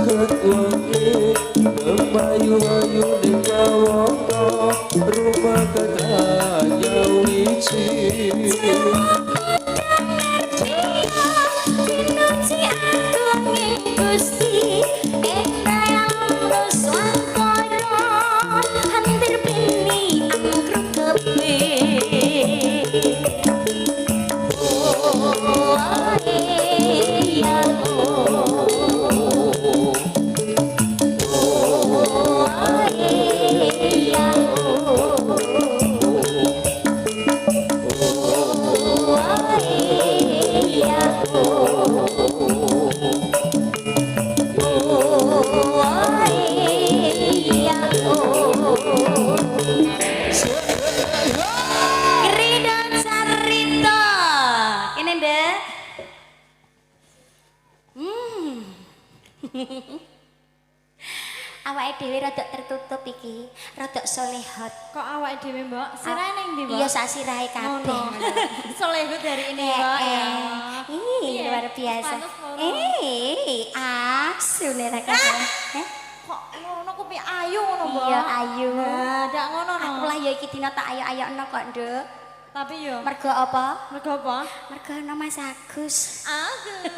jagat wangi Kemayu-ayu ning kawata rumah katanya wiji Gusti hampir bini angkruk kepe awake dhewe rada tertutup iki, rada solehot. Kok awake dhewe, Mbok? Sirahe ning ndi, Mbok? Iya sak sirahe kabeh. Solehot dari ini, Mbok ya. Ih, luar biasa. Asune ra kabeh. Kok ngono kuwi ayu ngono, Mbok? Iya, ayu. Nah, ndak ngono no. Aku lah ya iki dina tak ayo-ayokno kok, Nduk. Tapi yo. Mergo apa? Mergo apa? Mergo ana Mas Agus. Agus.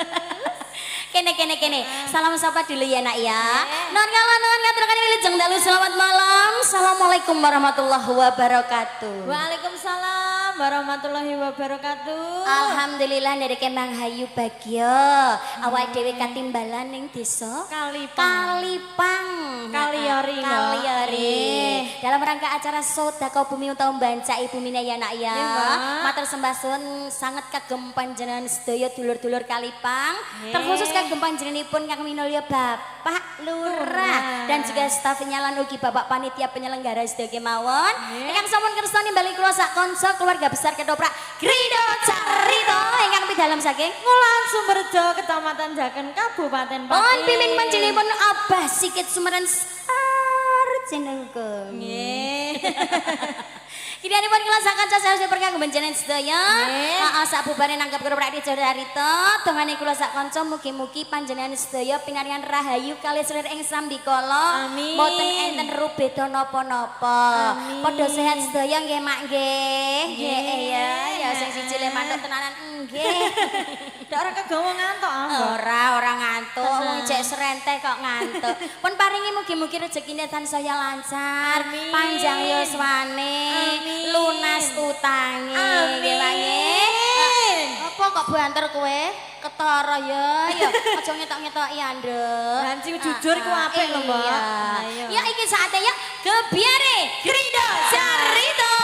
Kene. Salam sapa dulu ya nak ya. Non ngaturaken wilujeng dalu selamat malam. Assalamualaikum warahmatullahi wabarakatuh. Waalaikumsalam warahmatullahi wabarakatuh. Alhamdulillah dari Kembang Hayu Bagya. Awake dhewe katimbalan ning desa Kalipang. Kaliori. Dalam rangka acara Sodako Bumi utawa Banca Ibu Mina ya nak ya. Matur sembah suwun sangat kagem panjenengan sedaya dulur-dulur Kalipang. Terkhusus kagem panjenenganipun Kang Minulya Bapak Lurah dan juga stafnya lan ugi Bapak panitia penyelenggara sedaya kemawon. Ingkang sampun kersa nimbali kula sak kanca keluarga besar Ketoprak Grido Carito ingkang pidalem saking Ngulan Sumberjo Kecamatan Jaken Kabupaten Pati. Pun pimpin panjenenganipun Abah Sikit Sumeren Sarjenengko. Nggih. Kidhanipun kula sak kanca saya perkang benjenen sedaya. Heeh sak bubare nanggap Ketoprak Grido Carito dongane kula sak kanca mugi-mugi panjenengan sedaya pinaringan rahayu kalih selir ing sambikala. Mboten enten rubeda napa-napa. Padha sehat sedaya nggih Mak nggih. Nggih ya sing siji le mantuk tenanan nggih. Ndak ora kegawa ngantuk Ora ngantuk, wong cek srenteh kok ngantuk. Pun paringi mugi-mugi rezekine tansaya lancar, panjang yuswane, lunas utange. Nggih Pak nggih. Apa kok banter kowe? Ketara ya. Aja ngetok-ngetoki Andrek. Ganci jujur ku apik lho, Mbak. Ya iki saatnya ya Gebiare Grido Carito.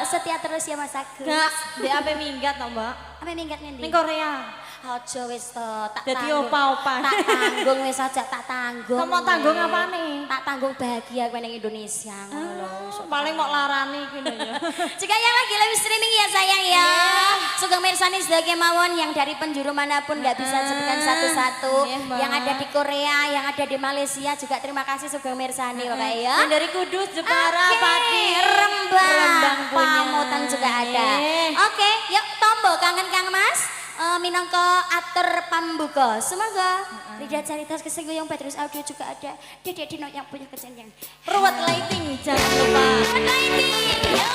Setia terus ya Mas Agus. Enggak, ndek ape minggat to, Mbak? Ape minggat ngendi? Ning Korea. Aja wis to, tak dadi opa-opa. Tak tanggung wis aja tak tanggung. Kamu tanggung apane? Tak tanggung bahagia kowe ning Indonesia ngono lho. Paling mok larani iki lho ya. Jika yang lagi live streaming ya sayang ya. Sugeng mirsani sedaya mawon yang dari penjuru manapun enggak bisa sebutkan satu-satu. Yang ada di Korea, yang ada di Malaysia juga terima kasih sugeng mirsani Bapak ya. Yang dari Kudus, Jepara, Pati, Rembang, Pamutan juga ada. Oke, yuk tombol kangen Kang Mas. Minangka atur pambuka. Semoga Rida Carita Kesenggoyong Petrus Audio juga ada. Dedek Dino yang punya kesenian. Ruwet lighting jangan lupa. Lighting. Iya.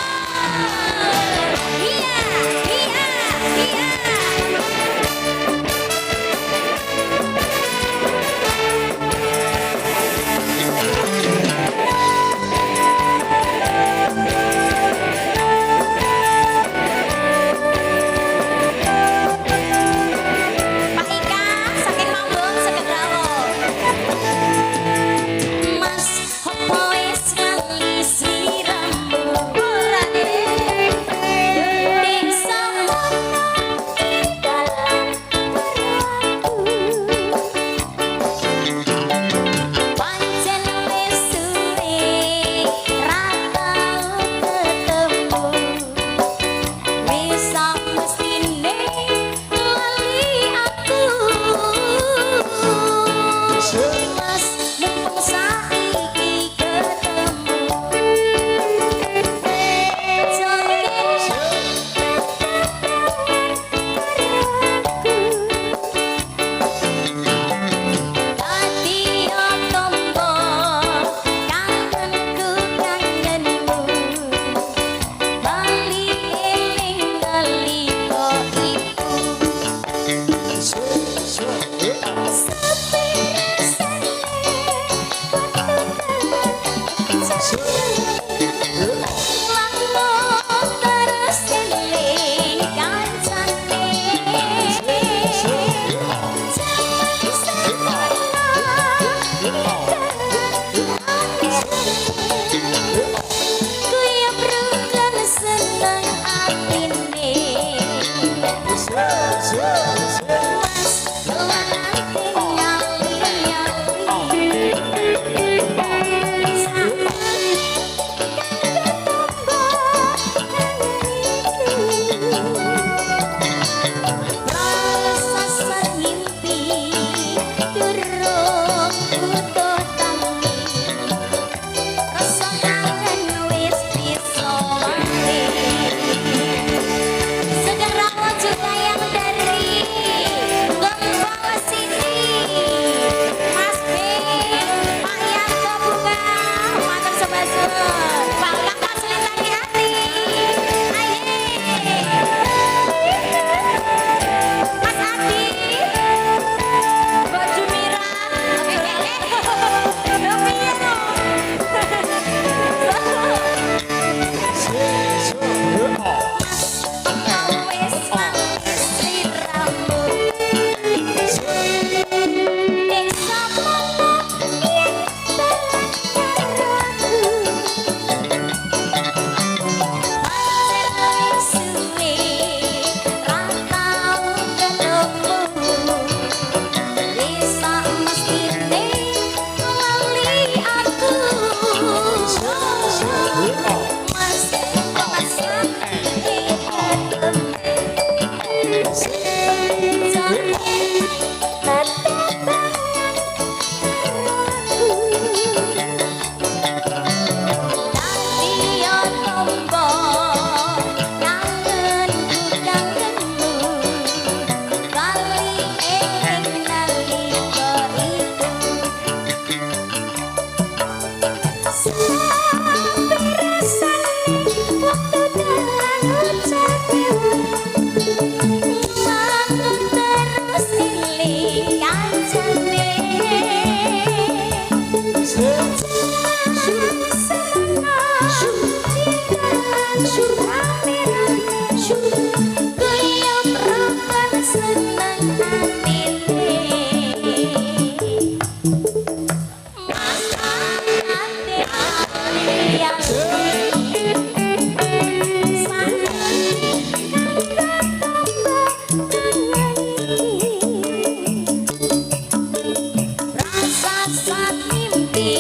rasa mimpi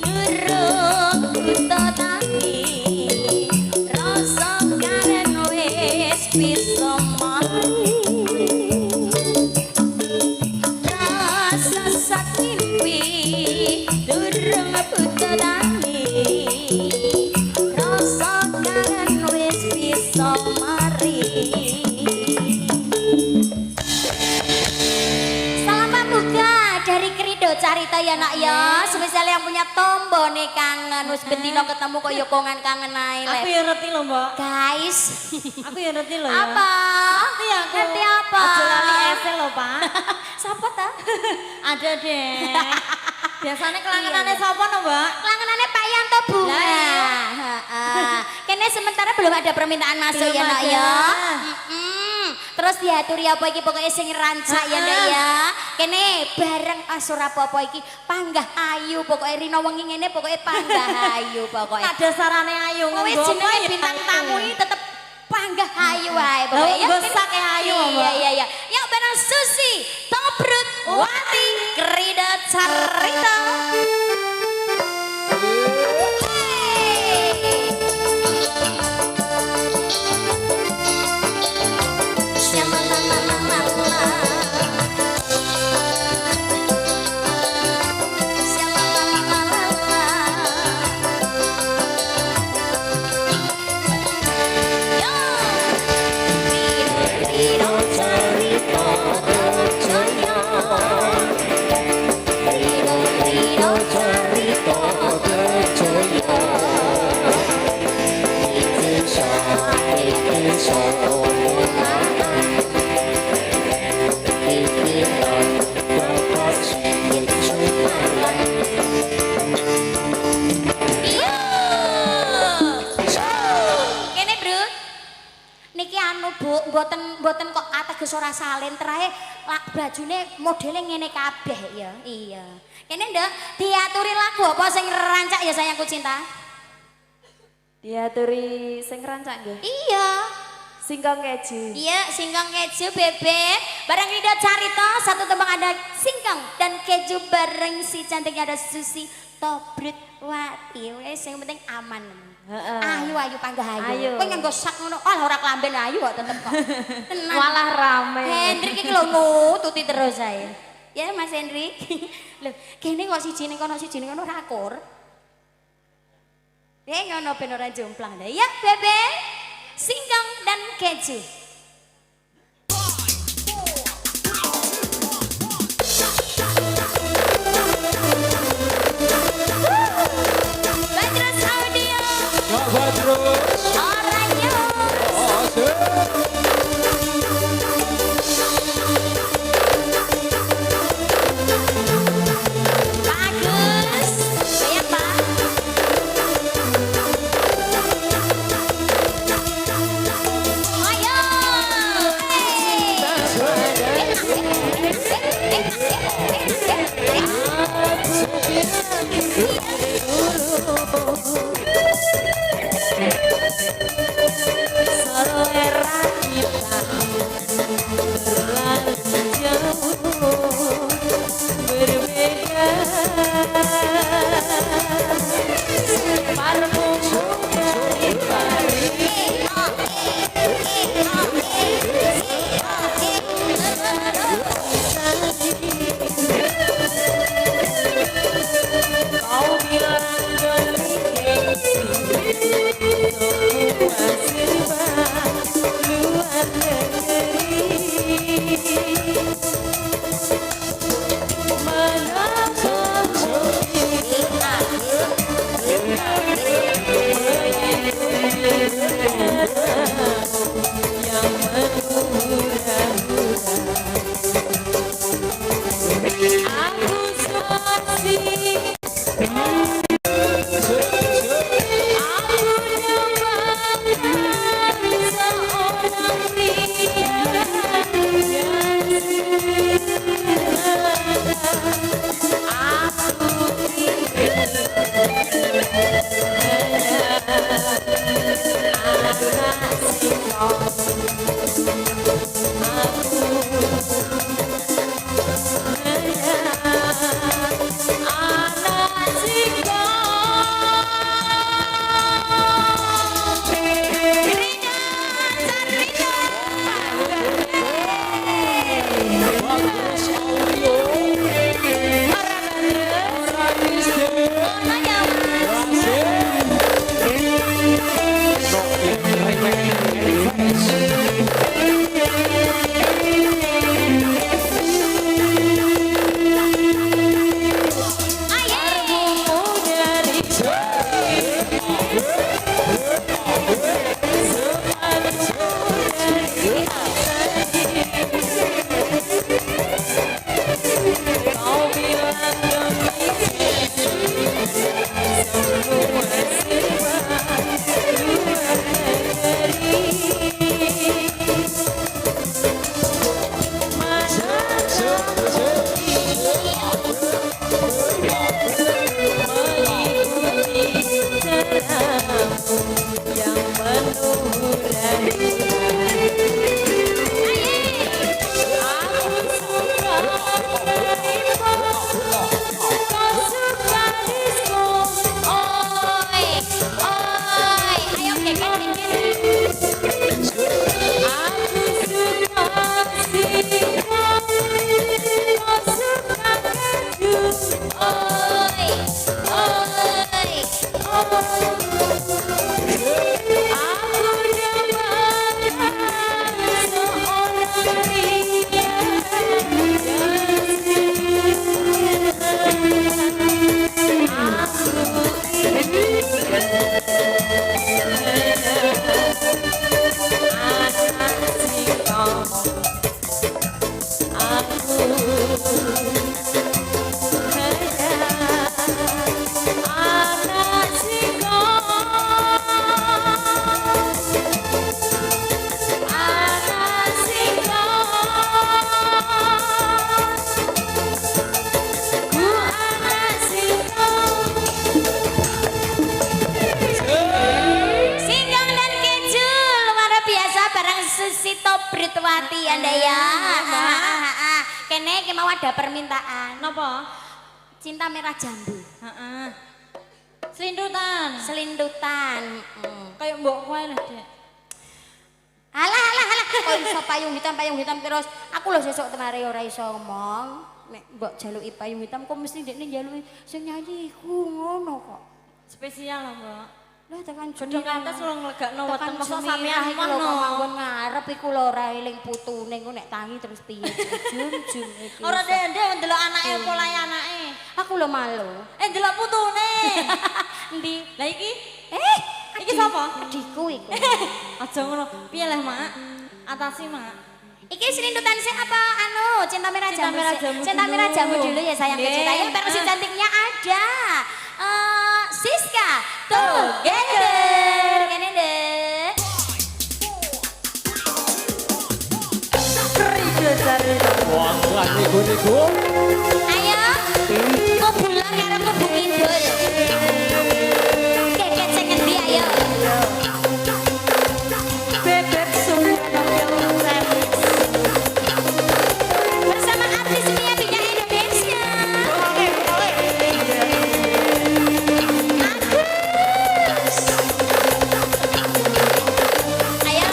durung buta tani rasa kangen wis bisa mari rasa sak mimpi durung buta tani rasa kangen wis bisa mari. Dari Krido Carita ya nak ya, spesial yang punya tombo nih kangen, wis bendino ketemu kok yokongan kangen ae. Aku ya ngerti loh mbak. Guys, Aku ya ngerti loh ya. apa? Ngerti aku. Ngerti apa? Aja lali esel loh pak. Siapa ta? Ada deh. Biasanya kelangenannya Iya. siapa no mbak? Kelangenannya Pak Yanto Bunga. Lah, iya. Kene sementara belum ada permintaan masuk Belum ya nak ada. ya. Terus diaturi apa iki pokoknya sing rancak ya ndak ya. Kene bareng asur apa-apa iki panggah ayu pokoknya Rino wengi ngene pokoknya panggah ayu pokoknya. Ada sarane ayu Wis ngomong jenenge ya, bintang ayu. tamu ini tetep panggah ayu wae pokoknya. Lah, besak ya ayu, Mbak. Iya. Yuk bareng Susi, Tobrut, Wati, Krida Carita. Kene bro, niki anu bu, mboten kok ateges ora salin terahe bajune modele ngene kabeh ya. Iya. Kene ndak diaturi lagu apa sing rancak ya sayangku cinta? Diaturi sing rancak nggih. Iya. Singkong keju. Iya, singkong keju bebek. Bareng Rida Carita, satu tembang ada singkong dan keju bareng si cantiknya ada Susi Tobrut Wati. Wes yang penting aman. Ayu panggah ayu. Ayu. Kowe nganggo sak ngono, ora klamben ayu kok tetep kok. Tenan. Malah rame. Hendrik iki lho nututi terus saya. Ya Mas Hendrik. Lho, kene kok siji ning kono siji ning kono rakur. Ngono ben ora jomplang. Ya, bebek. Singkong dan keju. Badrus Audio. Kak Badrus. Orangnya. Asik. Bagus. Bayar Pak. Ayo. Solo era kita terlalu jauh berbeda. Parfum dari Paris kau bilang demi gengsi semua serba luar negeri. Menapa yang menghura-hura aku saksi. Aku dambakan seorang pria yang aku pikir kasih kau. Aku Britwati Anda ya. Kene iki mau ada permintaan. Napa? Cinta merah jambu. Heeh. Selindutan. Selindutan. Kayak mbok kowe lho, Dek. Alah. Kok iso payung hitam terus. Aku lho sesuk temare ora iso ngomong. Nek mbok jaluki payung hitam kok mesti dekne jaluki sing nyanyi iku ngono kok. Spesial lho, Mbok. Lah tekan Gedung atas lo nglegakno weteng masa sampean sampean iki lho kok manggon ngarep iku lho ora eling putune engko nek tangi terus piye. Jun iki. Ora ndek ndelok anake polahe anake. Aku lho malu. Ndelok putune. Endi? Lah iki? Iki Adi- sapa? Adikku iku. Aja ngono. Piye leh, Mak? Atasi, Mak. Iki selindutan sih apa cinta merah Cinta jambu. merah jambu Cinta dulu. merah jambu dulu ya sayang Nggih. kecinta. Ya versi cantiknya ada. Siska Together. Kene deh. Wah, nego-nego. Ayo. Kok pulang karo kubu kidul. Keket sing ngendi ayo. Bebek Bersama artis Mia Bina Indonesia. Ayo.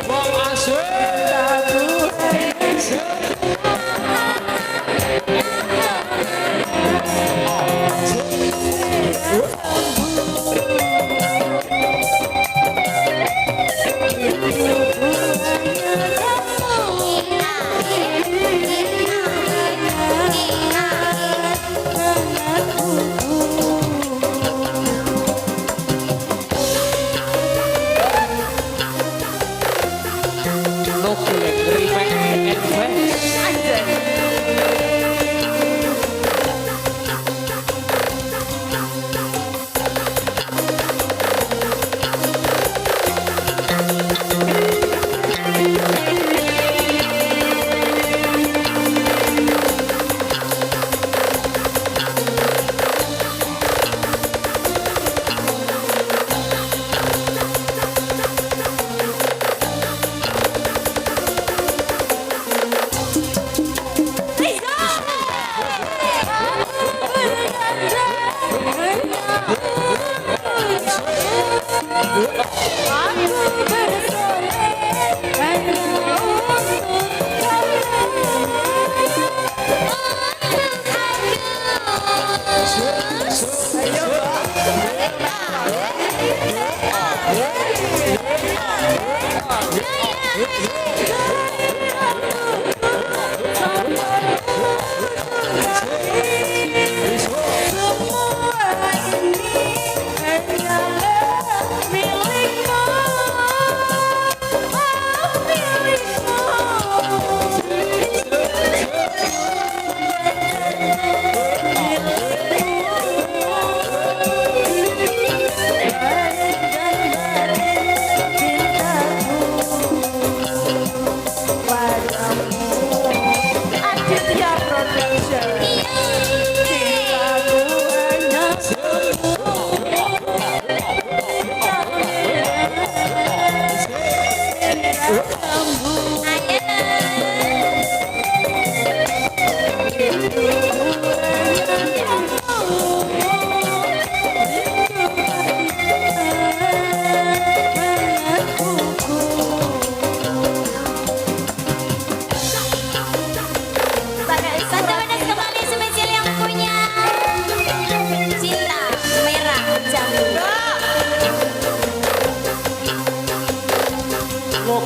Bang Aswin.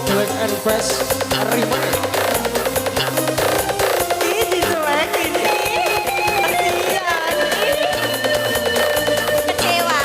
Black and Fresh Remake. Kecewa.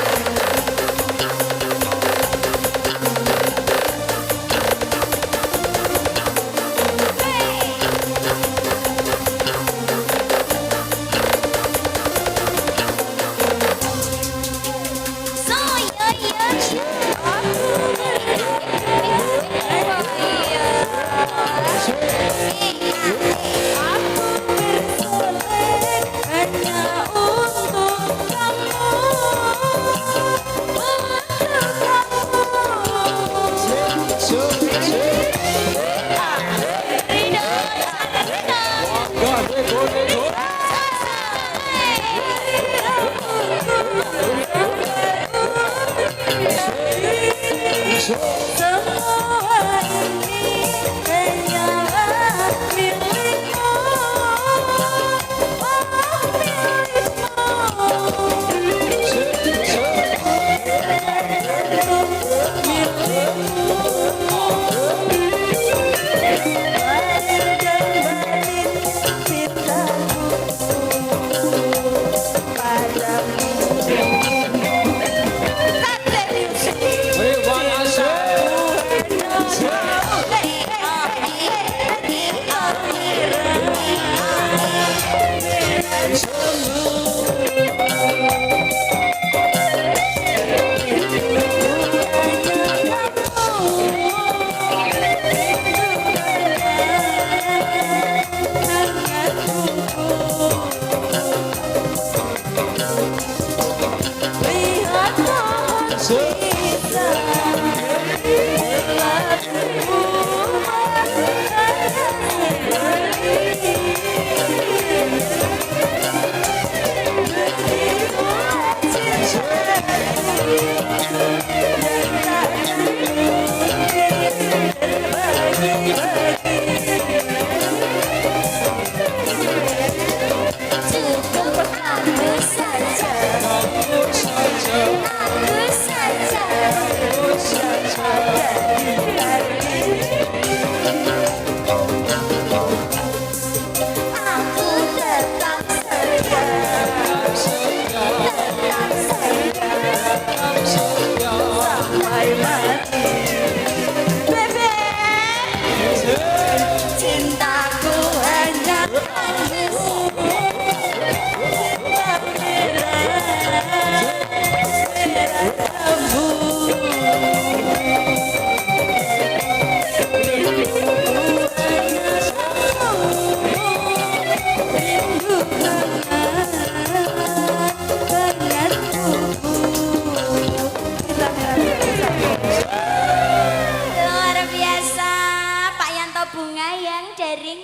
So,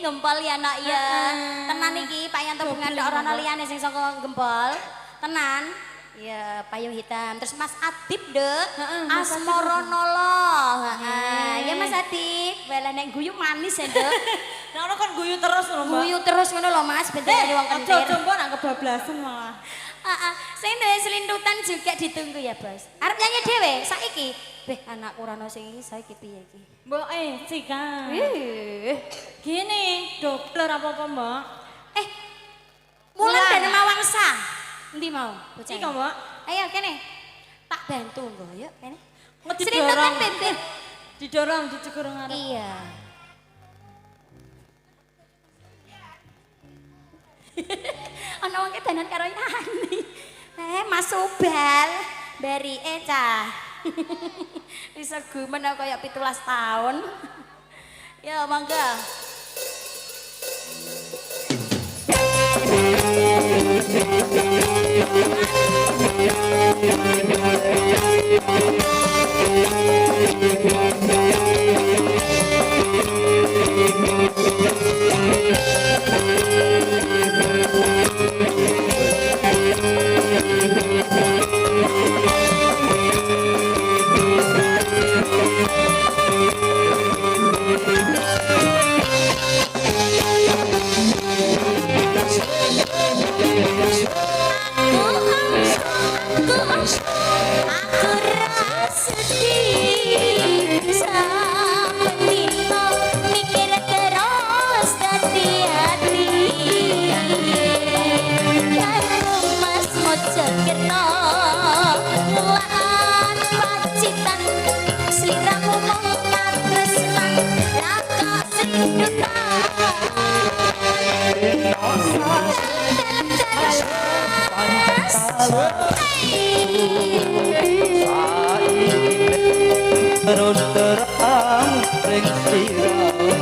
gempol ya nak ya. Tenan iki Pak Yanto bungan tok rono liyane sing saka gempol. Tenan. Ya, payung hitam. Terus Mas Adib, Dek. Asmoronolo. Ya Mas Adib, bela nek guyu manis ya, Dek. Nah, ono kan guyu terus lho, Mbak. Guyu terus ngono lho, Mas, ben dadi wong kentir. Aja mbok nak kebablasan malah. Heeh. Sing duwe selintutan juga ditunggu ya, Bos. Arep nyanyi dhewe saiki. Beh, anakku ora ono sing iki saiki piye iki? Mbok Cika. Gini, Dobler apa-apa, Mbak? Mulan dan Mawangsa. Endi mau? Bocah. Iki, Mbak. Ayo kene. Tak bantu nggo, yuk kene. Ngedidorong. Selintutan ben. Didorong dicekur ngarep. Iya. Ana wong kedanan karo nyanyi. Mas Subal, bari cah. Bisa gumen aku kayak 17 tahun. Ya, mangga. Terus terang ring siramu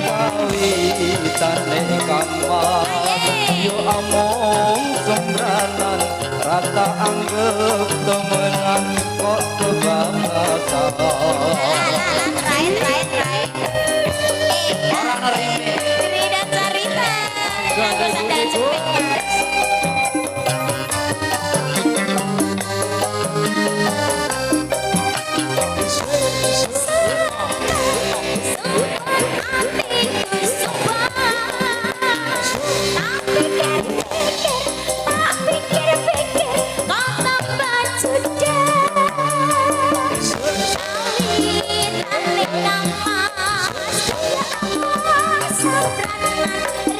kawitane kamar yo among sembranan rata anggap temenan kok kebablasan Right. orang nerime Rida cerita. Aku sadar cepet.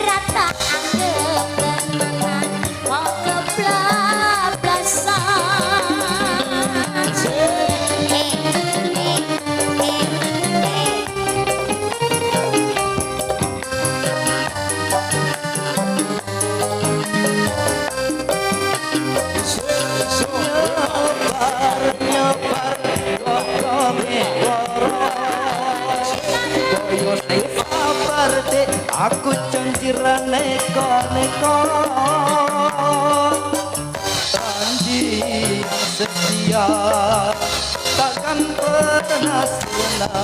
Rata anggap temenan mau kebablasan. nyobar kokome koyo sing sabar dek aku janjiran neko janji setia takkan pernah sirna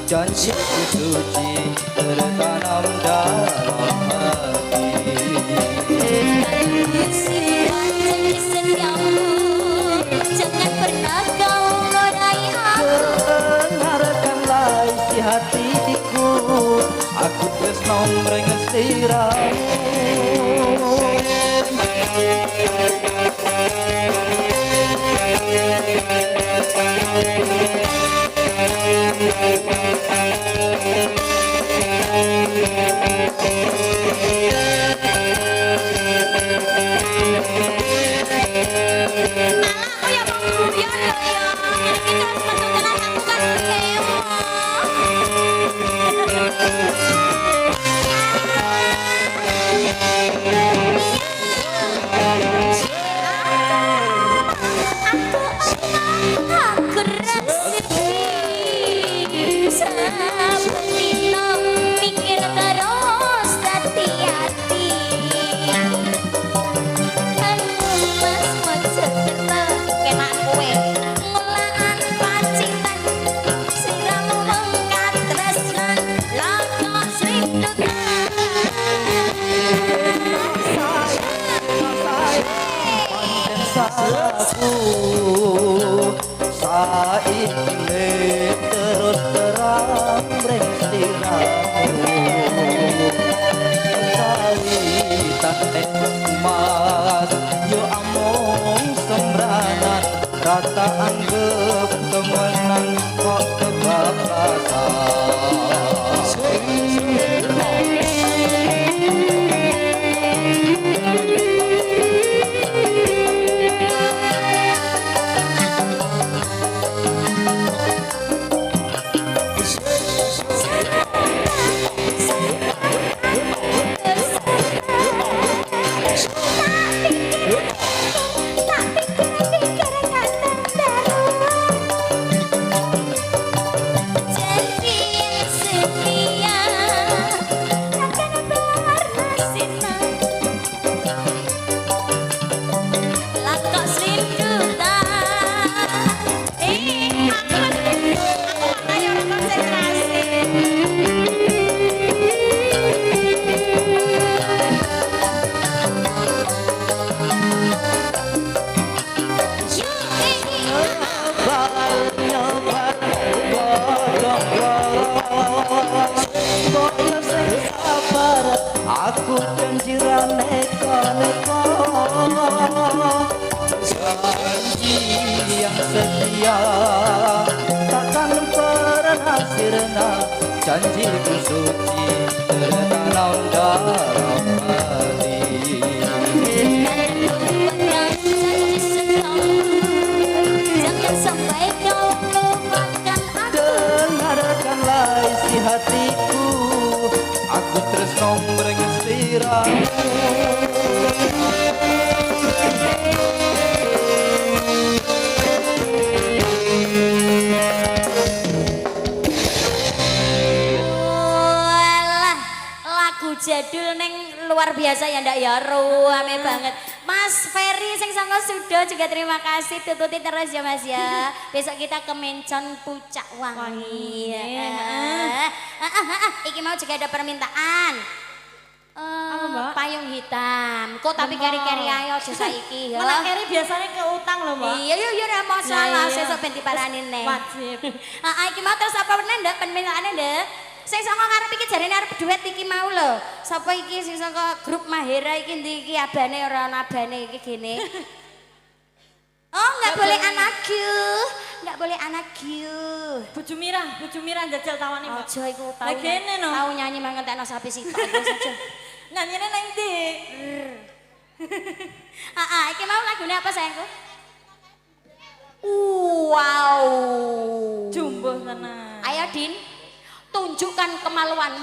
janji suci tertanam dalam hati Jangan pernah kau ngorai aku. dengarkanlah isi hatiku aku tresno mreng sliramu Aku ya mau guyon loh ya. Ini terus ketutulan aku kan salahku saiki terus terang breng sliramu tak emas yo among sembranan rata anggap temenan kok aku janji neka-neka janji yang setia takkan pernah sirna janjiku suci tertanam dalam hati jangan sampai kau lupakan aku. Dengarkanlah isi hatiku aku tresno mreng sliramu Walah, lagu jadul neng luar biasa ya ndak ya, rame banget. Mas Ferry sing sangka sudah juga terima kasih, tututi terus ya Mas ya. Besok kita ke Mencon Pucak Wangi. Iki mau juga ada permintaan. Apa, Mbak? Payung hitam. Kok tapi keri-keri ayo aja saiki ya. Malah keri biasanya ke utang loh Mbak. Iya ora masalah, Iya, iya. sesuk ben diparani neng. Wajib. Iki mau terus apa meneh ndak permintaane ndak? Sing saka ngarep iki jarene arep duet iki mau lho. Sapa iki sing saka grup Mahera iki ndi iki abane ora ana abane iki gene. Oh, enggak boleh anakku. Enggak boleh anakku. Bojo Mirah jajal tawani Mbak. Aja iku tau. Lah kene no. Tau nyanyi mangentekno sapi sitok iku saja. Nanyine nang ndi? Iki mau lagune apa sayangku? Wow. Jumbo tenan. Ayo Din, tunjukkan kemaluanmu.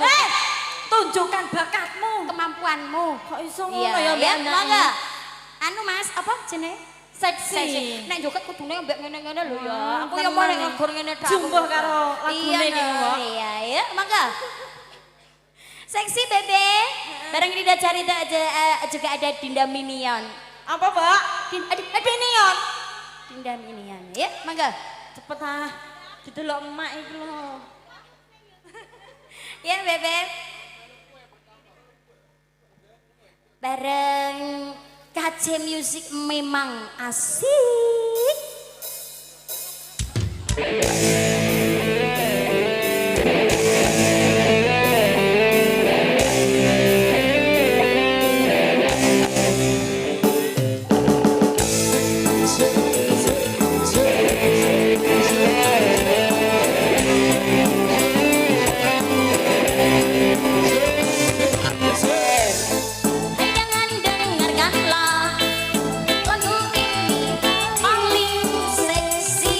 Tunjukkan bakatmu. Kemampuanmu. Kok iso Iya, ngono ya ya, Mbak? mangga. Anu Mas, apa jenenge? Seksi. Nek joget kudune mbek ngene-ngene lho ya. Oh, Aku ya mau nek nggur ngene tok. Jumbo karo lagune iki, Mbak. Iya, ya, mangga. Seksi Bebe. Bareng Rida Carita juga ada Dinda Minion. Apa Mbak? Minion. Dinda Minion. Ya, mangga. Cepet ah. Didelok emak iki lho. Ya, Bebe. Bareng KC Music memang asik. Jangan dengarkanlah lagu ini paling seksi.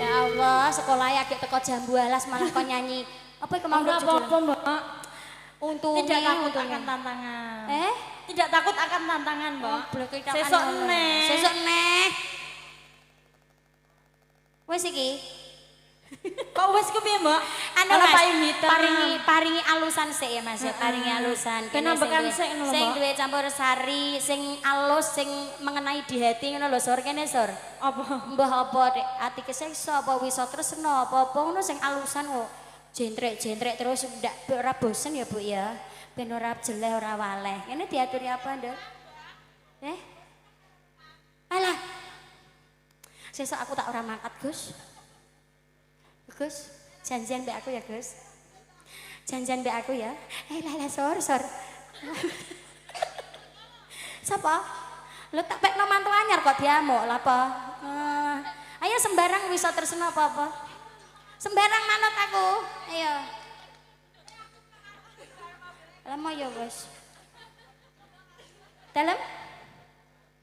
Ya Allah, sekolahnya agak teko jam 12 malah kau nyanyi. Apa yang kemau Apa-apa, Mbak. Untungnya, Tidak takut untungnya. akan tantangan. Tidak takut akan tantangan, Mbak. Sesok Sesok neh. neh. Sesok neh. Wes iki. Kok wis ku piye, Mbak? Anu Ana Mas, payunitan. paringi alusan sik ya Mas ya, paringi alusan. Kena Kene bekan duwe- sik ngono, Sing Mbak. duwe campur sari, sing alus, sing mengenai di hati ngono lho, Sor kene Sor. Apa? Mbah apa dek ati keseksa apa wis tresna apa ngono sing alusan kok. Jentrek-jentrek terus ndak ora bosen ya Bu ya. Ben ora jeleh ora waleh. Ini diaturi apa, Nduk? Alah. Sesuk aku tak ora mangkat, Gus. Gus, janjian mbak aku ya, Gus. Janjian mbak aku ya. Lah Sor. Sapa? Lu tak pekno mantu anyar kok diamuk lha apa? Ayo sembarang wis tresna apa-apa. Sembarang manut aku. Ayo. Lama ya, Bos. Dalam?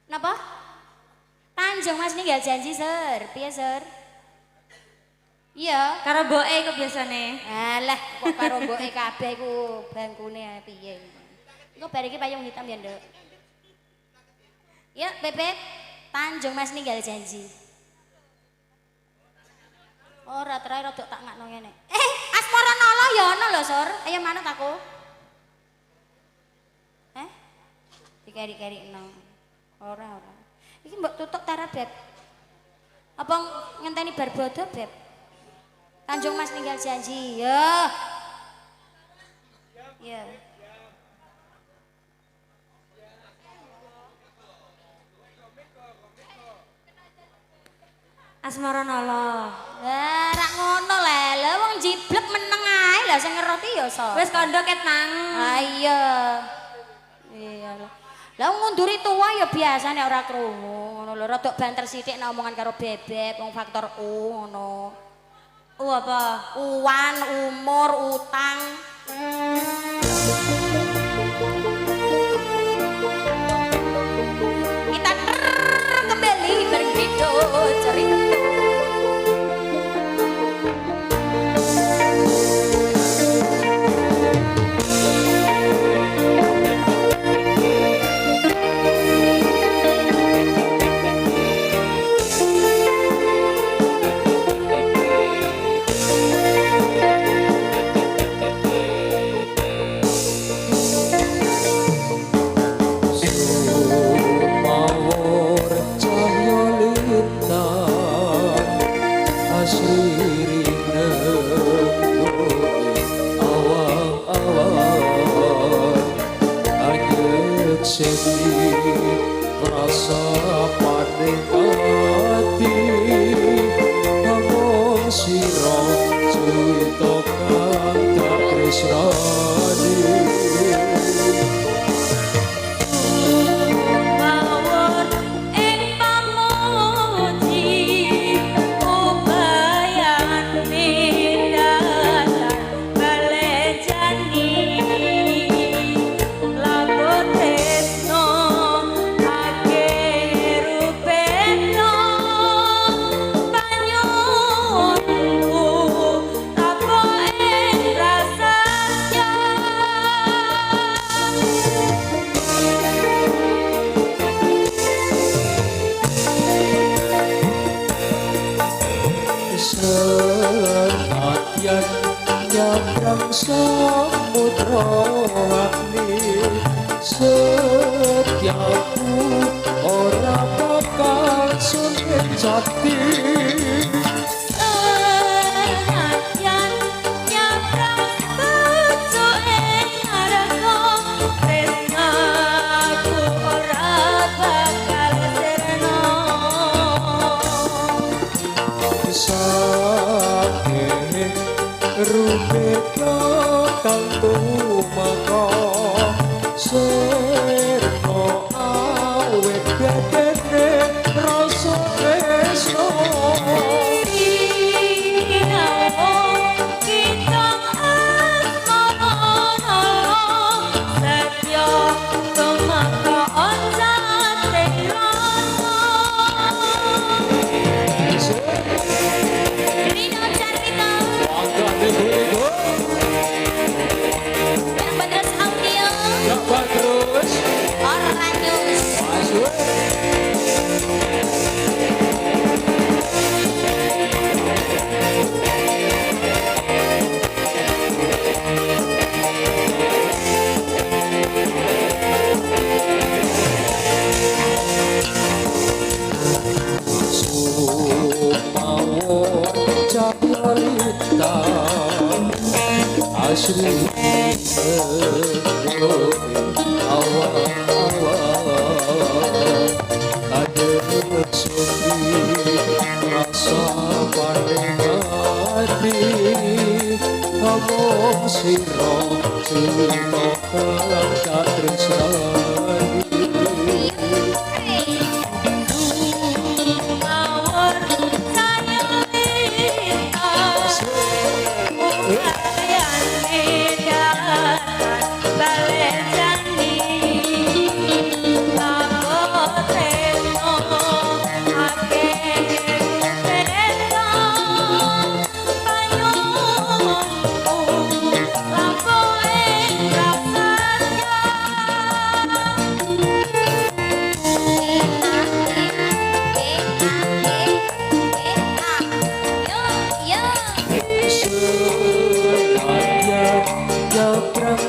Napa? Tanjung Mas ninggal janji, Sir. Piye, Sir? Iya. Karo mboke iku biasane. Alah, kok karo mboke kabeh iku bangkune piye. Engko bar iki payung hitam ya, Nduk. Ya, Bebek. Tanjung Mas ninggal janji. Ora terakhir rada tak ngakno ngene. Asmara Nala ya ono lho, Sur. Ayo manut aku. Dikeri-keri nang. Ora. Iki mbok tutuk tara, Beb. Apa ngenteni bar bodo, Beb? Tanjung Mas ninggal janji. Ya. Ya. Asmara Nala. Lah rak ngono le. Lah wong jiblek meneng ae lah sing ngerti ya so. Wis kandha ket nang. Ah iya. Iya lah. Lah ngunduri tua ya biasane ora krungu ngono lho. Rodok banter sithik nek omongan karo Bebek wong faktor U ngono. Apa? Uwan, umur, utang. Kita kembali berhidup cerita. Mawar cahya lintang asri awang-awang ayat seni rasa paning ati ngomong sira cerita kang tak tresnani. Mawon ing pamuji ubayane dalan balejani labot tresno akeh rupeno banyunku apa ing rasanya. Senadyan nyabrang samudra agni setiaku ora bakal sulit jati. Senadyan nyabrang pucuking arga tresnaku ora bakal sirna. Saking rumit kang tumeka Sirno awet gedene rasa tresno Asri awal ada sepi rasa paling hati ngomong siro cerita kelangka tresnani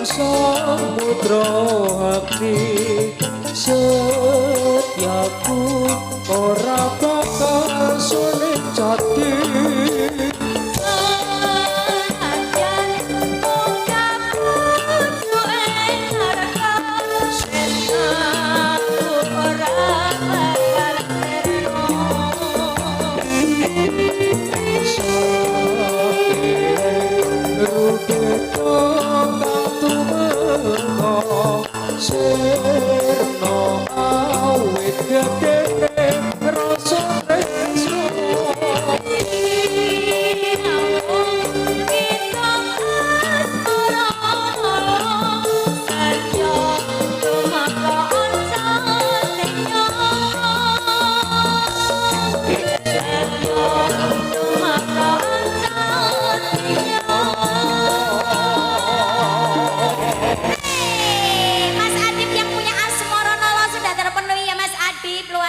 samudra hati setiaku ora bakal sulit jati Sirno awet gedene rasa tresno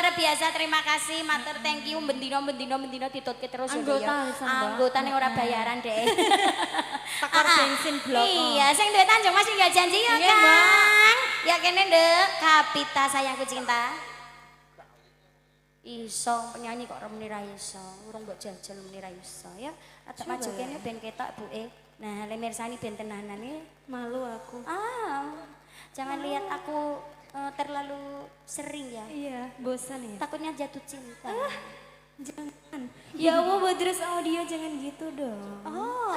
biasa terima kasih matur thank you bendino ditutke terus anggota ning ora bayaran deh tekor bensin blok iya sing duwe Tanjung Mas nggak janji ya Kang ya kene ndek Kapita sayangku cinta iso penyanyi kok remeni ra iso urung mbok jajal remeni ra iso ya atek maju kene ben ketok buke nah le mirsani ben tenanane malu aku jangan lihat aku terlalu sering ya. Iya, bosan ya. Takutnya jatuh cinta. Jangan. Ya Allah, Badrus Audio jangan gitu dong. Oh.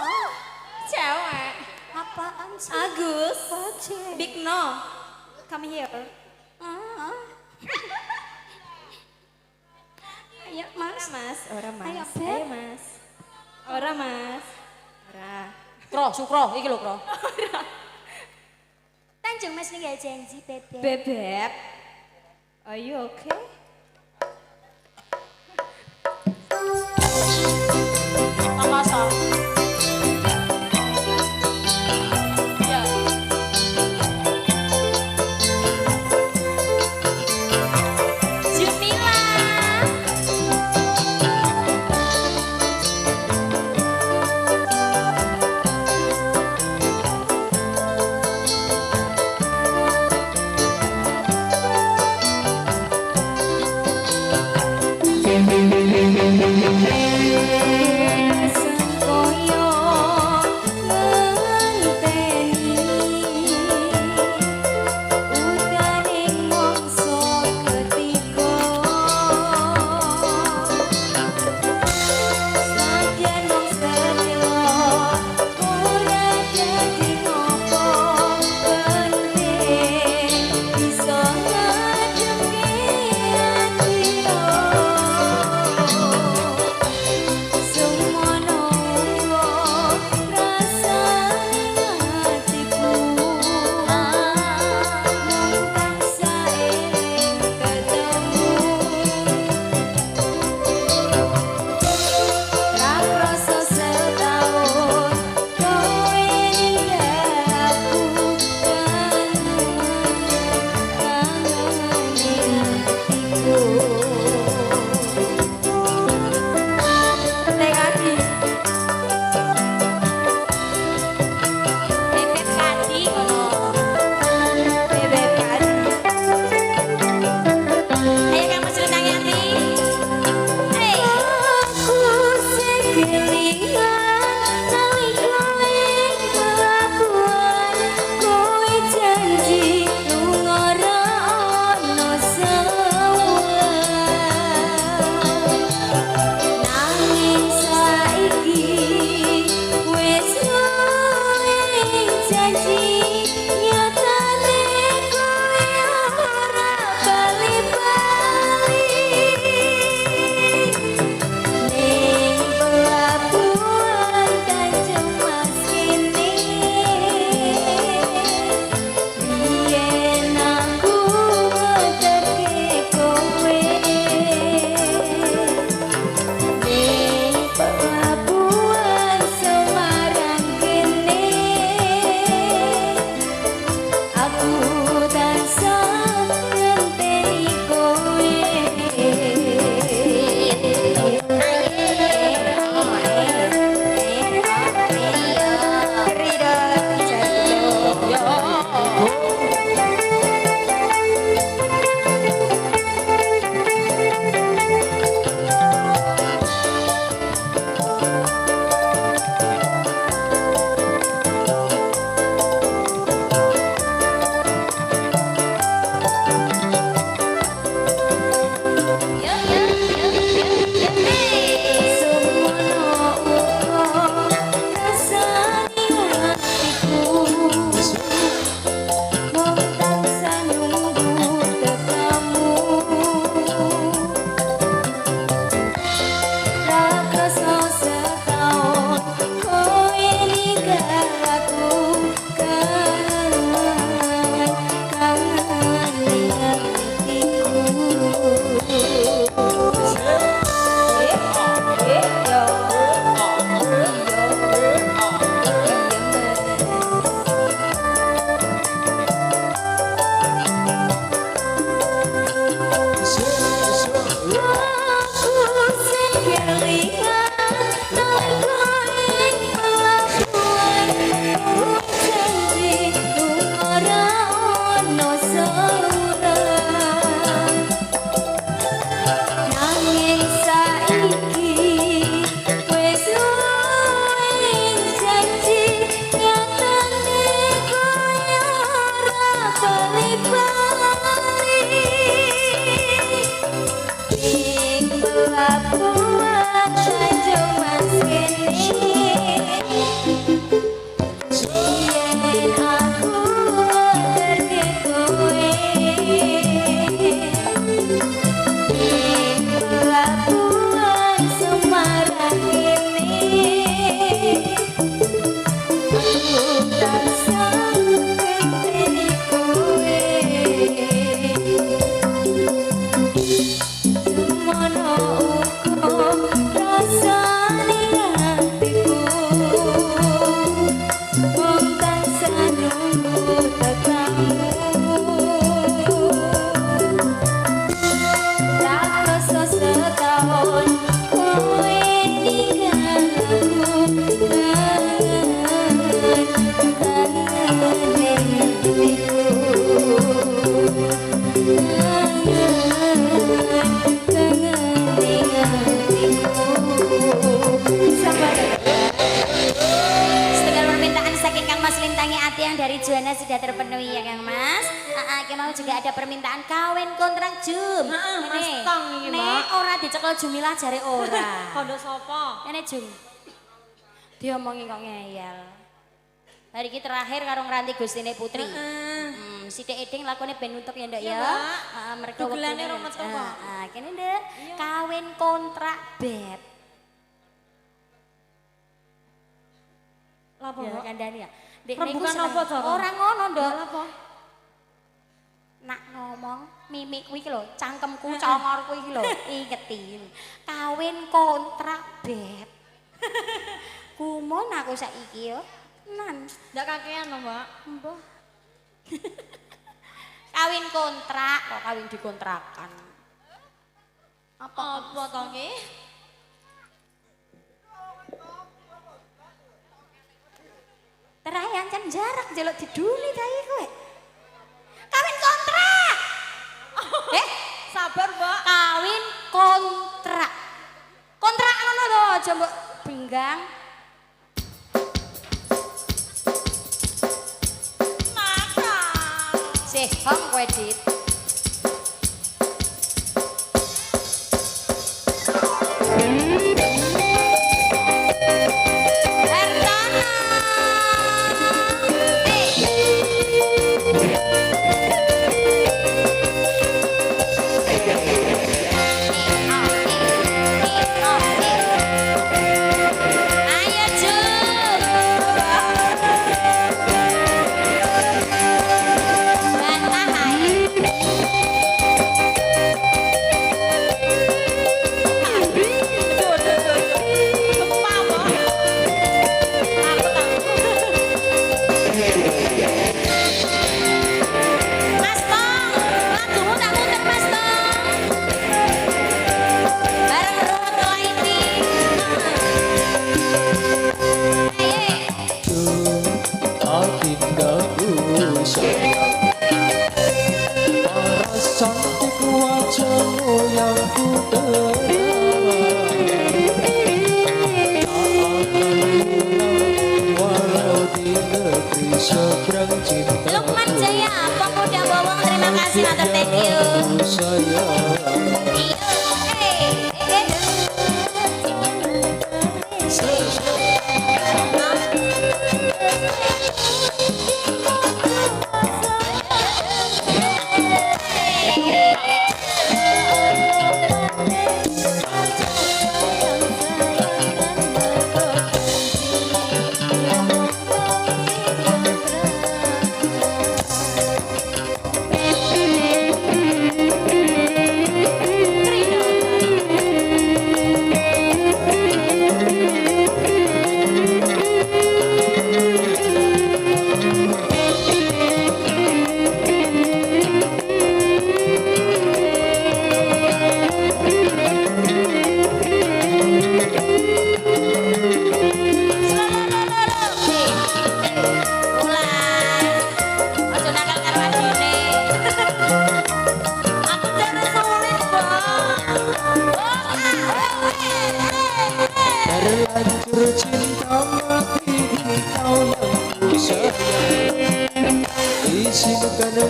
Cewek. Apaan sih? Agus. Oce. Big No. Come here. Ayo Mas. Mas. Ora Mas. Ayo, Beb. Ayo Mas. Ora Mas. Ora. Kro, Sukro, iki lho Kro. Tanjung Mas ninggal janji Bebek. Bebek. Are you okay? Masa. Ya. Jumila. Nanging saiki wis luwih janji nyatane koyo ora bali-bali ing pelabuhan Tanjung Mas kene yen aku ngerti kowe pelabuhan Semarang ini aku tak sanggup ngerti kowe semono uga rasane hatiku wong tansah nunggu tekamu tak rasa setahun kowe ninggal aku kangen Setengah permintaan saking Kang Mas Lintangi Ati yang dari Juana sudah terpenuhi ya Kang Mas. Kita mau juga ada permintaan kawin kontrak Jum. Mas Tong iki, Mbak. Nek ora dicekel Jumilah jare ora. Kondo sapa? Ini Jum. Diomongi kok ngeyel. Hari ini terakhir karo ngranti Gustine Putri. Sithik eding lakone ben nutup ya Nduk ya. Heeh, mereka Dugelane rong metu kok. Kene Nduk, kawin kontrak beb. Lapa, Ya Mbak? kandhani ya. Ndek Rembukan apa, Doro? Ora ngono, Nduk. Apa? Nak ngomong mimik kuwi iki lho, cangkemku, congorku iki lho, ingeti. Kawin kontrak beb. Kumun aku saiki yo. Nan, Ndak kakean lho, Mbak. mbah. Kawin kontrak, kok kawin dikontrakan. Apa to nggih? Terayan kan jarak jaluk diduli ta iki kowe. Kawin kontrak. Sabar, Mbak. Kawin kontrak. Kontrak ngono to, aja mbok benggang. Sih, hong kowe dit. Hartana. Ayo Jum. Bantah ae. Mas Tong, lagumu tak muter Mas Tong. Bareng ruwet lo ini. Adindaku sayang, paras cantik wajahmu yang ku terawat. Tak akan hilang walau di negeri seberang cinta. Lukman Jaya, Pemuda Bawang, terima kasih matur thank you. Sayang,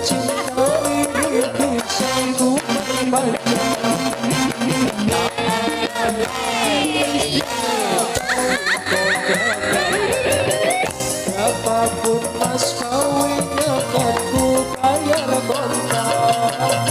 cinta ini bisa ku perpanjang. Berapapun mas kawinnya kan ku bayar kontrak.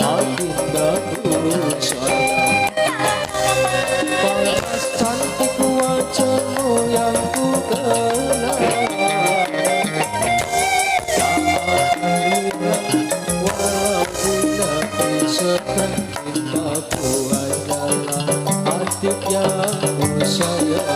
Agindaku sayang, paras cantik wajahmu yang ku kenal. Tak akan hilang walau nanti sekarang cintaku adalah adik yang ku sayang.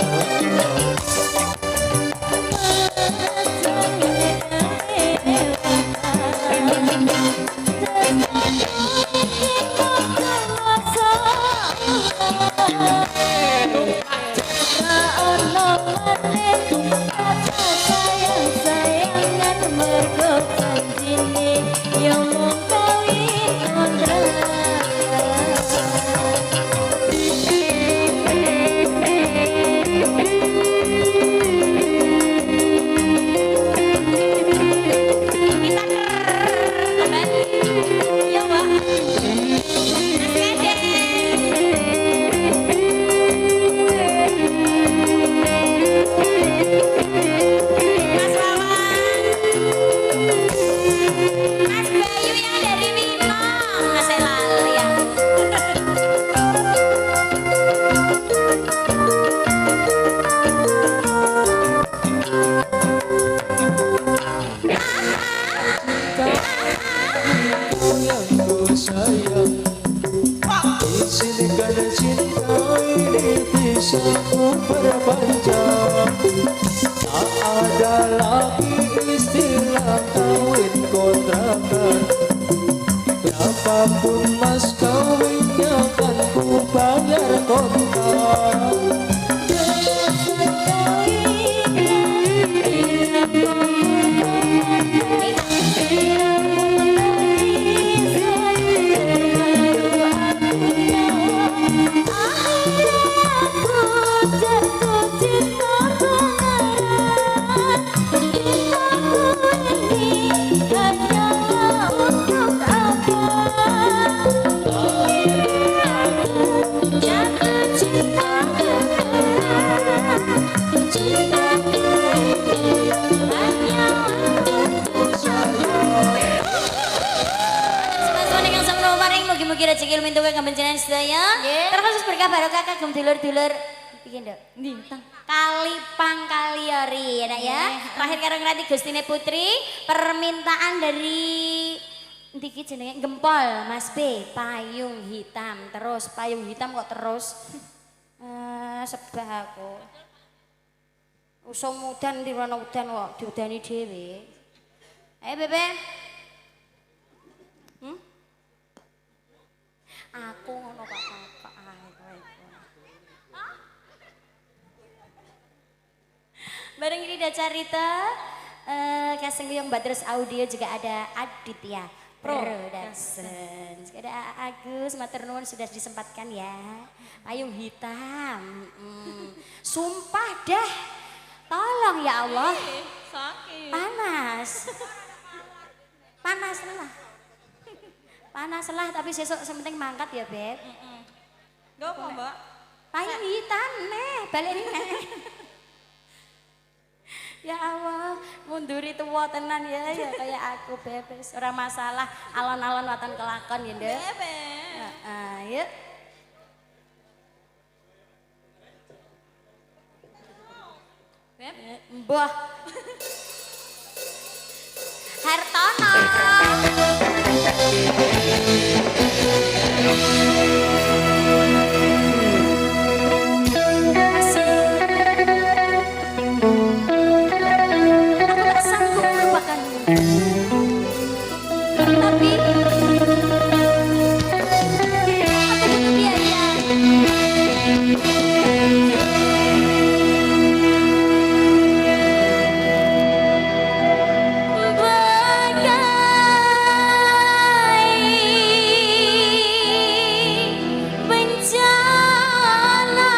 Sayang, di sini karena cinta ini bisa ku perpanjang. Tak ada lagi istilah kawin kontrakan. Berapapun mas kawinnya kan ku bayar kontrak. Mugi-mugi rezeki ilmu itu kang panjenengan sedaya. Terkhusus berkah barokah kagem dulur-dulur iki nduk. Kalipang Kaliori ya ya. Terakhir karo ngrati Gustine Putri, permintaan dari ndiki jenenge Gempol Mas B, payung hitam. Terus payung hitam kok terus sebah aku. Usum udan di rono udan kok diudani dhewe. Ayo Bebe. Aku ngono kok kakak ae. Bareng ini ada Carita, casting yang Terus Audio juga ada Aditya Production. Ada Agus, matur nuwun sudah disempatkan ya. Payung hitam. Sumpah dah. Tolong ya Allah. Panas. panas lah. Panas lah tapi sesuk sementing mangkat ya, Beb. Gak apa, Mbak. Paitan neh, balik neh. Ya Allah, munduri tua tenan ya kayak aku bebes. Ora masalah, alon-alon watan kelakon ya, Ndek. Bebek. Ayo. Beb. Mbah. Hartono. Tapi aku butuh biaya. Bagai bencana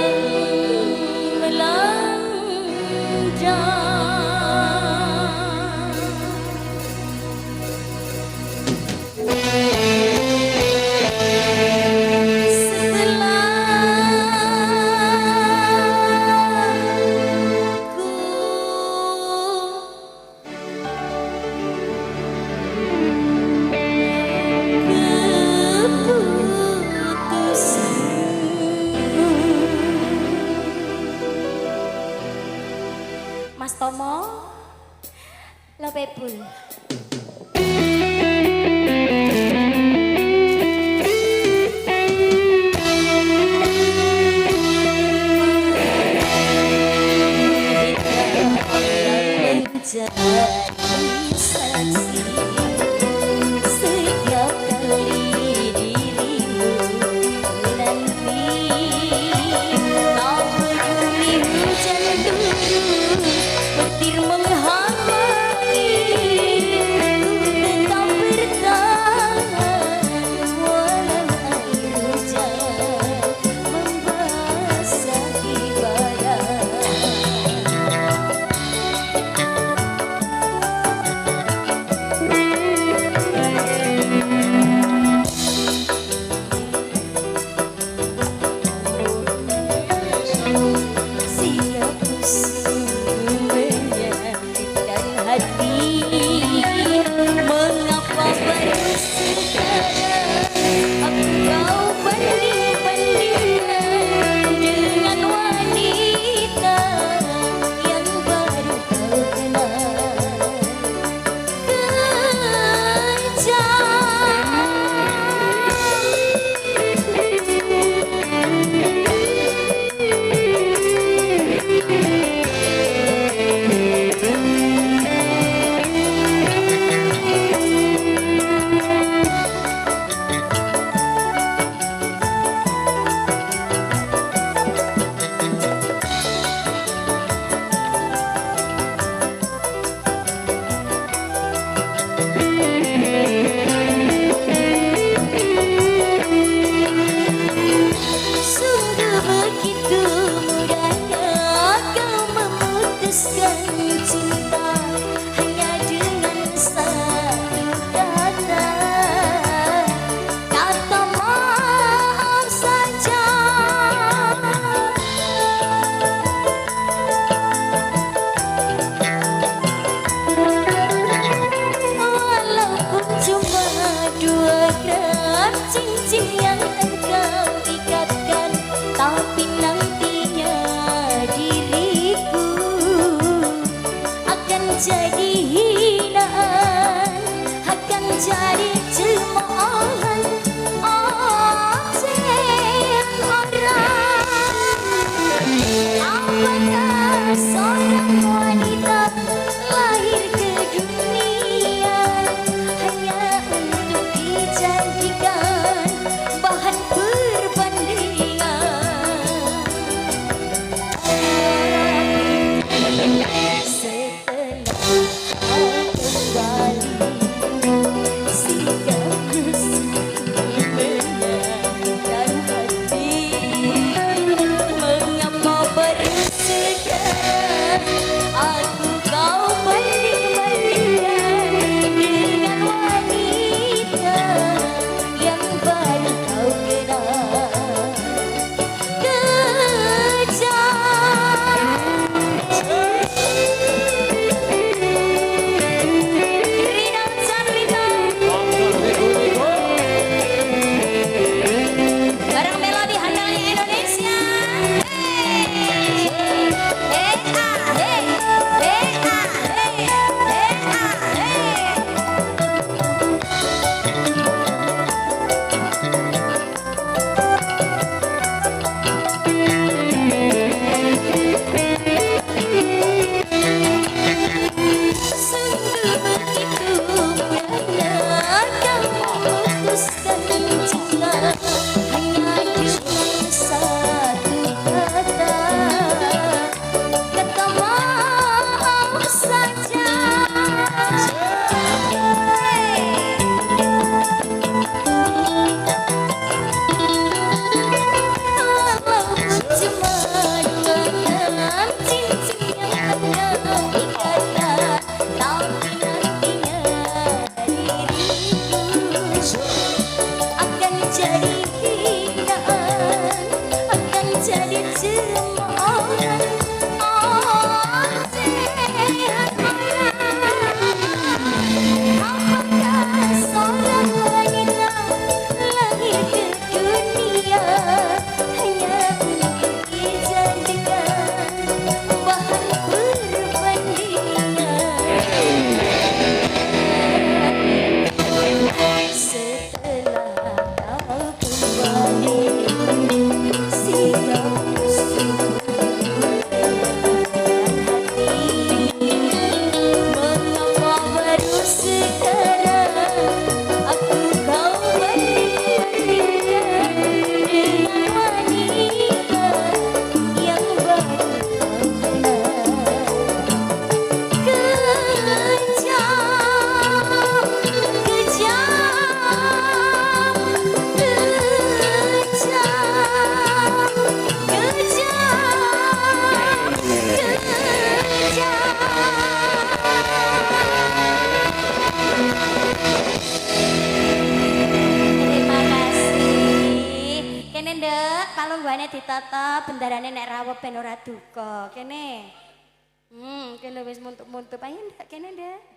yang melanda Mas Tomo, Lopepul. Jadi saksi setiap kali dirimu menanti, tak peduli hujan turun, petir menghalangi, ku tetap bertahan walau air hujan membasahi badan. Sikapku sungguh menyakitkan hati. Mengapa baru sekarang engkau banding-bandingkan dengan wanita yang baru kau kenal? Sungguh begitu mudahnya kau memutuskan cinta hanya dengan satu kata, kata maaf saja. Walaupun cuma 2 gram cincin yang engkau ikatkan, tapi nantinya diriku akan jadi hinaan, akan jadi cemoohan ocehan orang. Apakah seorang wanita lahir ke dunia hanya untuk dijadikan bahan perbandingan? Setelah kau kembali, lunggane ditata bendarane nek rawuh ben ora duka. Kene. Kene wis muntup-muntup ayo ndak kene ndak.